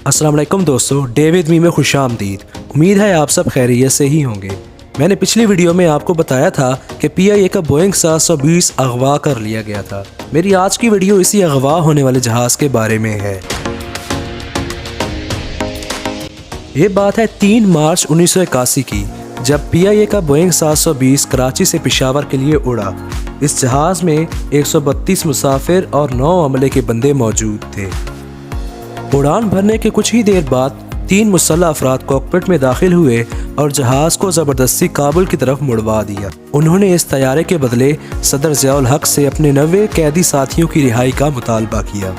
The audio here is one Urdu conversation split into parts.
السلام علیکم دوستو، ڈیوڈ می میں خوش آمدید۔ امید ہے آپ سب خیریت سے ہی ہوں گے۔ میں نے پچھلی ویڈیو میں آپ کو بتایا تھا کہ PIA کا بوئنگ 720 اغوا کر لیا گیا تھا۔ میری آج کی ویڈیو اسی اغوا ہونے والے جہاز کے بارے میں ہے۔ یہ بات ہے 3 مارچ 1981 کی، جب PIA کا بوئنگ 720 کراچی سے پشاور کے لیے اڑا۔ اس جہاز میں 132 مسافر اور 9 عملے کے بندے موجود تھے۔ اڑان بھرنے کے کچھ ہی دیر بعد 3 مسلح افراد کاکپٹ میں داخل ہوئے اور جہاز کو زبردستی کابل کی طرف مڑوا دیا۔ انہوں نے اس طیارے کے بدلے صدر ضیاء الحق سے اپنے 90 قیدی ساتھیوں کی رہائی کا مطالبہ کیا۔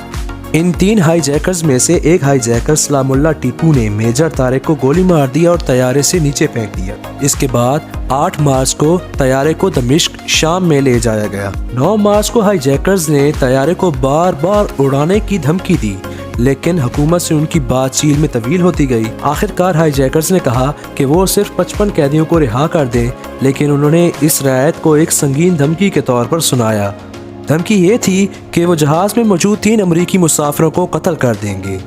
ان 3 ہائی جیکرز میں سے ایک ہائی جیکر سلام اللہ ٹیپو نے میجر طارق کو گولی مار دیا اور طیارے سے نیچے پھینک دیا۔ اس کے بعد 8 مارچ کو طیارے کو دمشق شام میں لے جایا گیا۔ 9 مارچ کو ہائی جیکرز نے طیارے کو بار بار اڑانے کی دھمکی دی، لیکن حکومت سے ان کی بات چیت میں طویل ہوتی گئی۔ آخر کار ہائی جیکرز نے کہا کہ وہ صرف 55 قیدیوں کو رہا کر دیں، لیکن انہوں نے اس رعایت کو ایک سنگین دھمکی کے طور پر سنایا۔ دھمکی یہ تھی کہ وہ جہاز میں موجود 3 امریکی مسافروں کو قتل کر دیں گے۔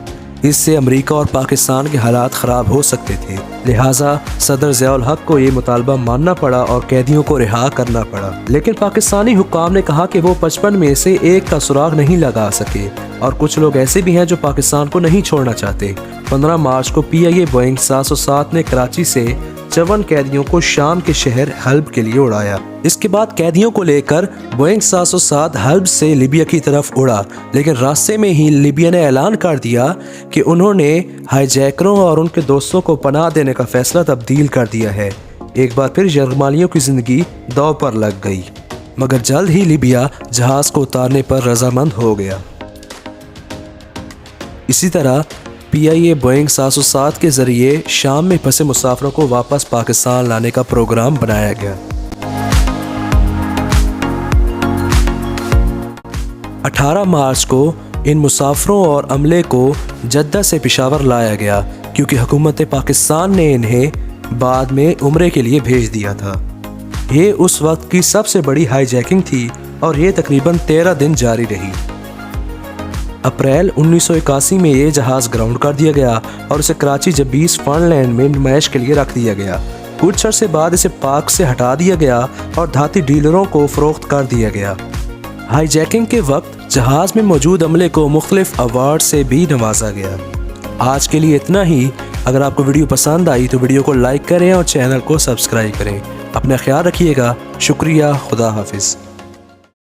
اس سے امریکہ اور پاکستان کے حالات خراب ہو سکتے تھے، لہٰذا صدر ضیاء الحق کو یہ مطالبہ ماننا پڑا اور قیدیوں کو رہا کرنا پڑا۔ لیکن پاکستانی حکام نے کہا کہ وہ 55 میں سے ایک کا سراغ نہیں لگا سکے، اور کچھ لوگ ایسے بھی ہیں جو پاکستان کو نہیں چھوڑنا چاہتے۔ 15 مارچ کو PIA بوئنگ 707 نے کراچی سے 54 قیدیوں کو شام کے شہر حلب کے لیے اڑایا۔ اس کے بعد قیدیوں کو لے کر بوئنگ 707 حلب سے لیبیا کی طرف اڑا، لیکن راستے میں ہی لیبیا نے اعلان کر دیا کہ انہوں نے ہائی جیکروں اور ان کے دوستوں کو پناہ دینے کا فیصلہ تبدیل کر دیا ہے۔ ایک بار پھر یرغمالیوں کی زندگی داؤ پر لگ گئی، مگر جلد ہی لیبیا جہاز کو اتارنے پر رضامند ہو گیا۔ اسی طرح PIA بوئنگ 707 کے ذریعے شام میں پھنسے مسافروں کو واپس پاکستان لانے کا پروگرام بنایا گیا۔ 18 مارچ کو ان مسافروں اور عملے کو جدہ سے پشاور لایا گیا، کیونکہ حکومت پاکستان نے انہیں بعد میں عمرے کے لیے بھیج دیا تھا۔ یہ اس وقت کی سب سے بڑی ہائی جیکنگ تھی اور یہ تقریباً 13 دن جاری رہی۔ اپریل 1981 میں یہ جہاز گراؤنڈ کر دیا گیا اور اسے کراچی جبیس فن لینڈ میں نمائش کے لیے رکھ دیا گیا۔ کچھ عرصے بعد اسے پاک سے ہٹا دیا گیا اور دھاتی ڈیلروں کو فروخت کر دیا گیا۔ ہائی جیکنگ کے وقت جہاز میں موجود عملے کو مختلف ایوارڈ سے بھی نوازا گیا۔ آج کے لیے اتنا ہی۔ اگر آپ کو ویڈیو پسند آئی تو ویڈیو کو لائک کریں اور چینل کو سبسکرائب کریں۔ اپنا خیال رکھیے گا۔ شکریہ۔ خدا حافظ۔